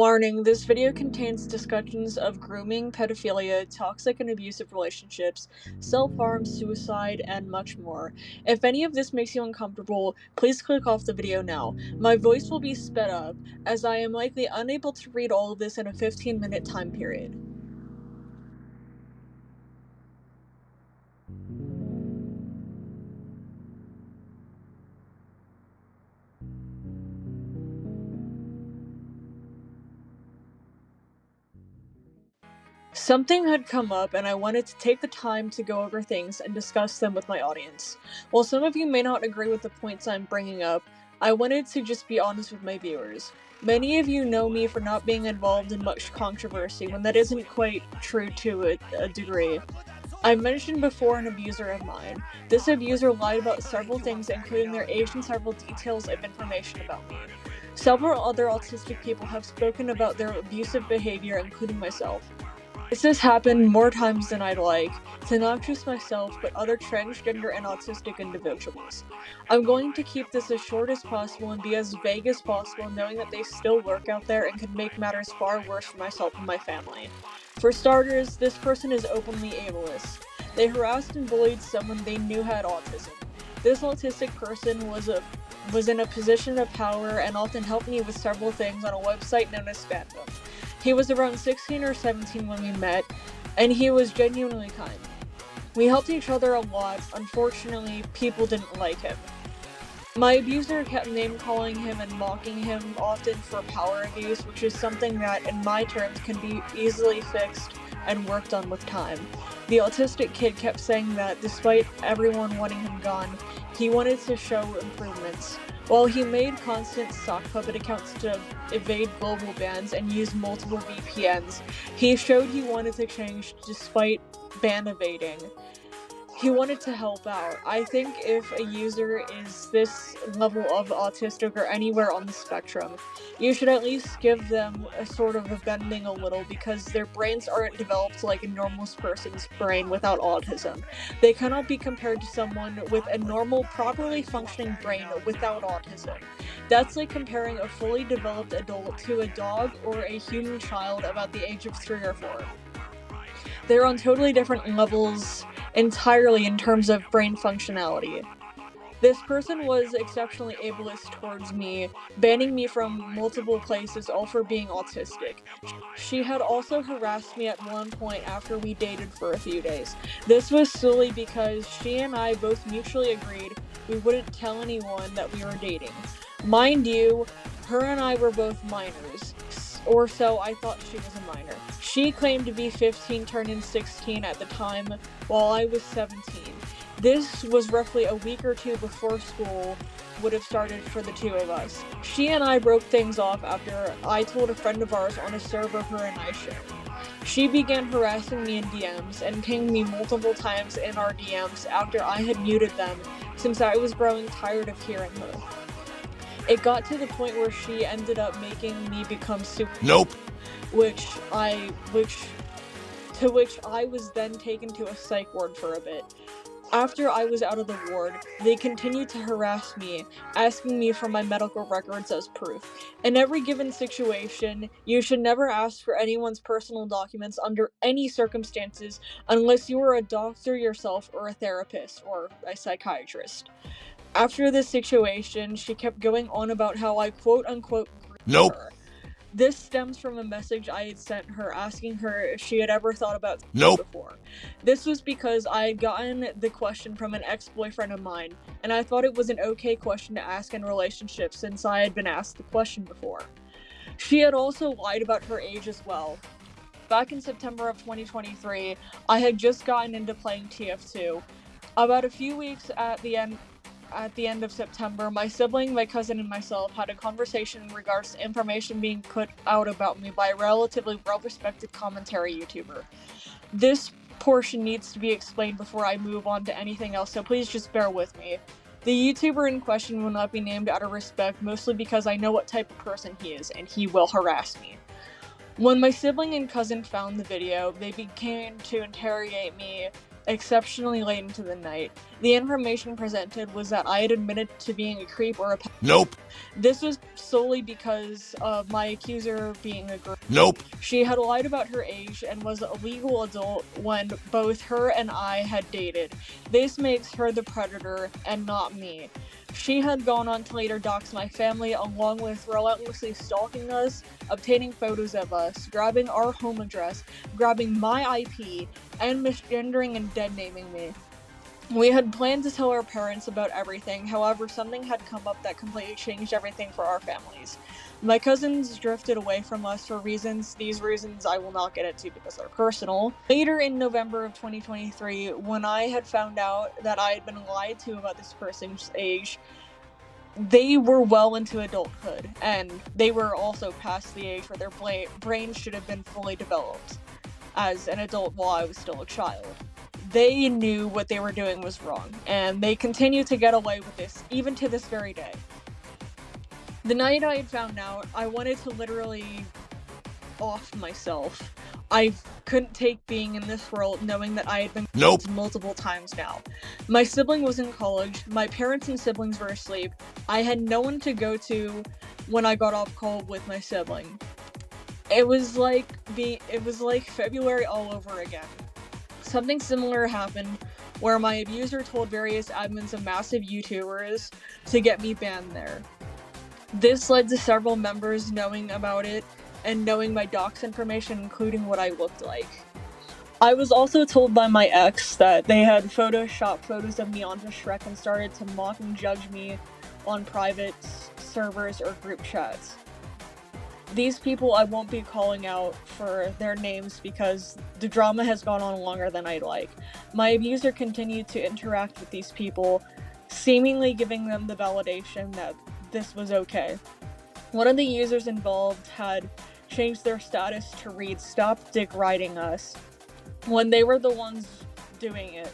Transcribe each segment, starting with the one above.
Warning, this video contains discussions of grooming, pedophilia, toxic and abusive relationships, self-harm, suicide, and much more. If any of this makes you uncomfortable, please click off the video now. My voice will be sped up, as I am likely unable to read all of this in a 15-minute time period. Something had come up, and I wanted to take the time to go over things and discuss them with my audience. While some of you may not agree with the points I'm bringing up, I wanted to just be honest with my viewers. Many of you know me for not being involved in much controversy, when that isn't quite true to a degree. I mentioned before an abuser of mine. This abuser lied about several things, including their age and several details of information about me. Several other autistic people have spoken about their abusive behavior, including myself. This has happened more times than I'd like, to not just myself, but other transgender and autistic individuals. I'm going to keep this as short as possible and be as vague as possible, knowing that they still lurk out there and could make matters far worse for myself and my family. For starters, this person is openly ableist. They harassed and bullied someone they knew had autism. This autistic person was in a position of power and often helped me with several things on a website known as Fandom. He was around 16 or 17 when we met, and he was genuinely kind. We helped each other a lot. Unfortunately, people didn't like him. My abuser kept name-calling him and mocking him, often for power abuse, which is something that, in my terms, can be easily fixed and worked on with time. The autistic kid kept saying that, despite everyone wanting him gone, he wanted to show improvements. While he made constant sock puppet accounts to evade global bans and use multiple VPNs, he showed he wanted to change despite ban evading. He wanted to help out. I think if a user is this level of autistic or anywhere on the spectrum, you should at least give them a sort of a bending a little, because their brains aren't developed like a normal person's brain without autism. They cannot be compared to someone with a normal, properly functioning brain without autism. That's like comparing a fully developed adult to a dog or a human child about the age of 3 or 4. They're on totally different levels entirely in terms of brain functionality. This person was exceptionally ableist towards me, banning me from multiple places, all for being autistic. She had also harassed me at one point after we dated for a few days. This was solely because she and I both mutually agreed we wouldn't tell anyone that we were dating. Mind you, her and I were both minors, or so I thought she was a minor. She claimed to be 15, turning 16 at the time, while I was 17. This was roughly a week or two before school would have started for the two of us. She and I broke things off after I told a friend of ours on a server her and I shared. She began harassing me in DMs and pinged me multiple times in our DMs after I had muted them, since I was growing tired of hearing her. It got to the point where she ended up making me become super. Nope. Which I was then taken to a psych ward for a bit. After I was out of the ward, they continued to harass me, asking me for my medical records as proof. In every given situation, you should never ask for anyone's personal documents under any circumstances unless you are a doctor yourself or a therapist or a psychiatrist. After this situation, she kept going on about how I quote-unquote Nope. her. This stems from a message I had sent her asking her if she had ever thought about Nope. before. This was because I had gotten the question from an ex-boyfriend of mine, and I thought it was an okay question to ask in relationships since I had been asked the question before. She had also lied about her age as well. Back in September of 2023, I had just gotten into playing TF2. About a few weeks at the end of September, my sibling, my cousin, and myself had a conversation in regards to information being put out about me by a relatively well-respected commentary YouTuber. This portion needs to be explained before I move on to anything else, so please just bear with me. The YouTuber in question will not be named out of respect, mostly because I know what type of person he is, and he will harass me. When my sibling and cousin found the video, they began to interrogate me exceptionally late into the night. The information presented was that I had admitted to being a creep or a Nope. This was solely because of my accuser being a girl. Nope. She had lied about her age and was a legal adult when both her and I had dated. This makes her the predator and not me. She had gone on to later dox my family, along with relentlessly stalking us, obtaining photos of us, grabbing our home address, grabbing my IP, and misgendering and dead naming me. We had planned to tell our parents about everything, however, something had come up that completely changed everything for our families. My cousins drifted away from us for reasons. These reasons I will not get into because they're personal. Later in November of 2023, when I had found out that I had been lied to about this person's age, they were well into adulthood, and they were also past the age where their brains should have been fully developed as an adult while I was still a child. They knew what they were doing was wrong, and they continue to get away with this, even to this very day. The night I had found out, I wanted to literally off myself. I couldn't take being in this world knowing that I had been Nope. multiple times now. My sibling was in college, my parents and siblings were asleep, I had no one to go to when I got off call with my sibling. It was like February all over again. Something similar happened where my abuser told various admins of massive YouTubers to get me banned there. This led to several members knowing about it and knowing my doxx information, including what I looked like. I was also told by my ex that they had photoshopped photos of me onto SharaX and started to mock and judge me on private servers or group chats. These people I won't be calling out for their names because the drama has gone on longer than I'd like. My abuser continued to interact with these people, seemingly giving them the validation that this was okay. One of the users involved had changed their status to read "Stop dick riding us" when they were the ones doing it.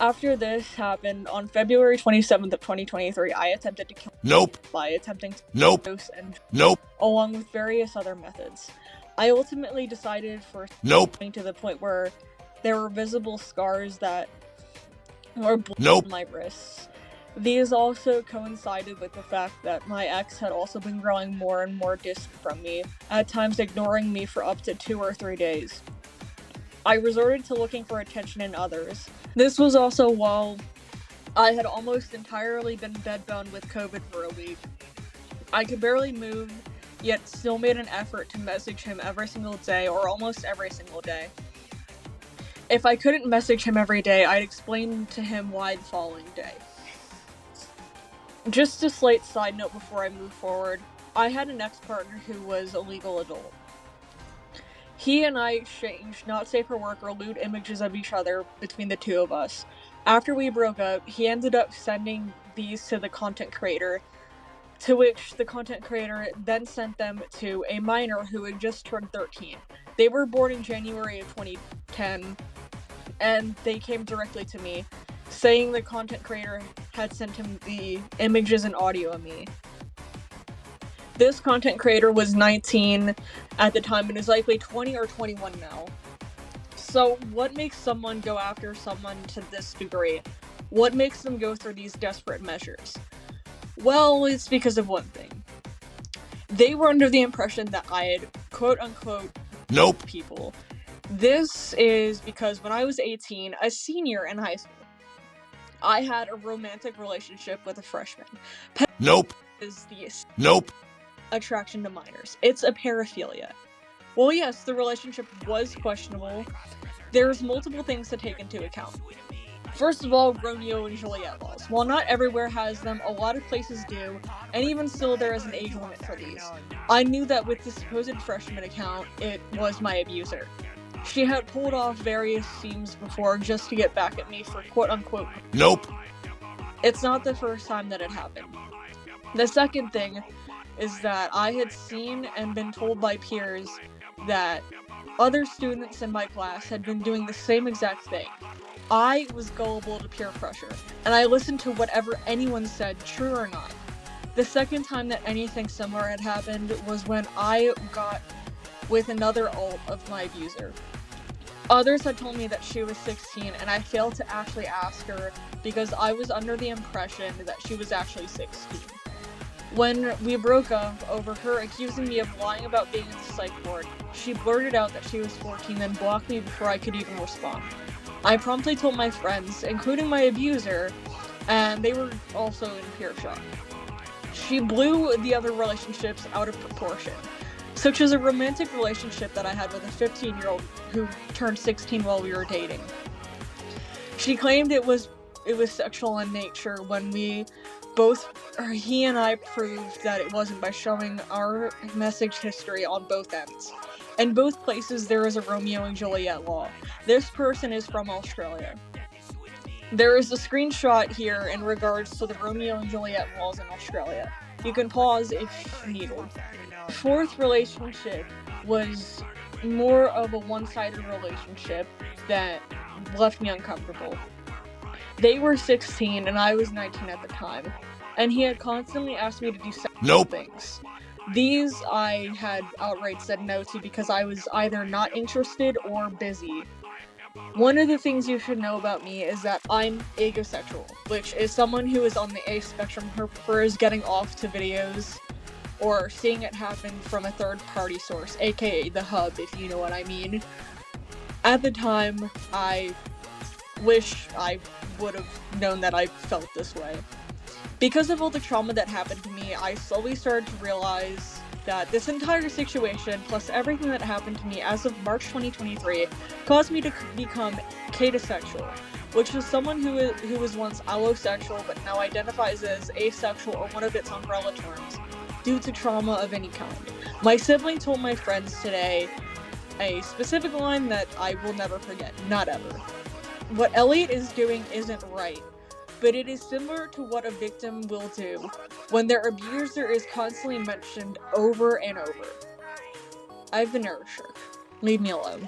After this happened, on February 27th of 2023, I attempted to kill Nope. by attempting to Nope. and Nope. along with various other methods. I ultimately decided for Nope. to the point where there were visible scars that were Nope. on my wrists. These also coincided with the fact that my ex had also been growing more and more distant from me, at times ignoring me for up to 2 or 3 days. I resorted to looking for attention in others. This was also while I had almost entirely been bedbound with COVID for a week. I could barely move, yet still made an effort to message him every single day, or almost every single day. If I couldn't message him every day, I'd explain to him why the following day. Just a slight side note before I move forward, I had an ex-partner who was a legal adult. He and I exchanged not safe for work or lewd images of each other between the two of us. After we broke up, he ended up sending these to the content creator, to which the content creator then sent them to a minor who had just turned 13. They were born in January of 2010, and they came directly to me, saying the content creator had sent him the images and audio of me. This content creator was 19 at the time and is likely 20 or 21 now. So what makes someone go after someone to this degree? What makes them go through these desperate measures? Well, it's because of one thing. They were under the impression that I had quote-unquote Nope. people. This is because when I was 18, a senior in high school, I had a romantic relationship with a freshman. Nope. Is the Nope. attraction to minors. It's a paraphilia. Well, yes, the relationship was questionable. There's multiple things to take into account. First of all, Romeo and Juliet laws. While not everywhere has them, a lot of places do, and even still there is an age limit for these. I knew that with the supposed freshman account, it was my abuser. She had pulled off various schemes before just to get back at me for quote-unquote Nope. It's not the first time that it happened. The second thing is that I had seen and been told by peers that other students in my class had been doing the same exact thing. I was gullible to peer pressure, and I listened to whatever anyone said, true or not. The second time that anything similar had happened was when I got with another alt of my abuser. Others had told me that she was 16, and I failed to actually ask her because I was under the impression that she was actually 16. When we broke up over her accusing me of lying about being in the psych ward, she blurted out that she was 14 and blocked me before I could even respond. I promptly told my friends, including my abuser, and they were also in pure shock. She blew the other relationships out of proportion, such as a romantic relationship that I had with a 15-year-old who turned 16 while we were dating. She claimed it was sexual in nature when he and I proved that it wasn't by showing our message history on both ends. In both places, there is a Romeo and Juliet law. This person is from Australia. There is a screenshot here in regards to the Romeo and Juliet laws in Australia. You can pause if needed. Fourth relationship was more of a one-sided relationship that left me uncomfortable. They were 16 and I was 19 at the time, and he had constantly asked me to do sexual things. These I had outright said no to because I was either not interested or busy. One of the things you should know about me is that I'm agosexual, which is someone who is on the A spectrum who prefers getting off to videos or seeing it happen from a third-party source, aka the hub, if you know what I mean. At the time, I wish I would have known that I felt this way. Because of all the trauma that happened to me, I slowly started to realize that this entire situation, plus everything that happened to me as of March 2023, caused me to become catasexual, which is someone who was once allosexual but now identifies as asexual or one of its umbrella terms, due to trauma of any kind. My sibling told my friends today a specific line that I will never forget, not ever. What Elliot is doing isn't right, but it is similar to what a victim will do when their abuser is constantly mentioned over and over. I've been nerve shook. Leave me alone.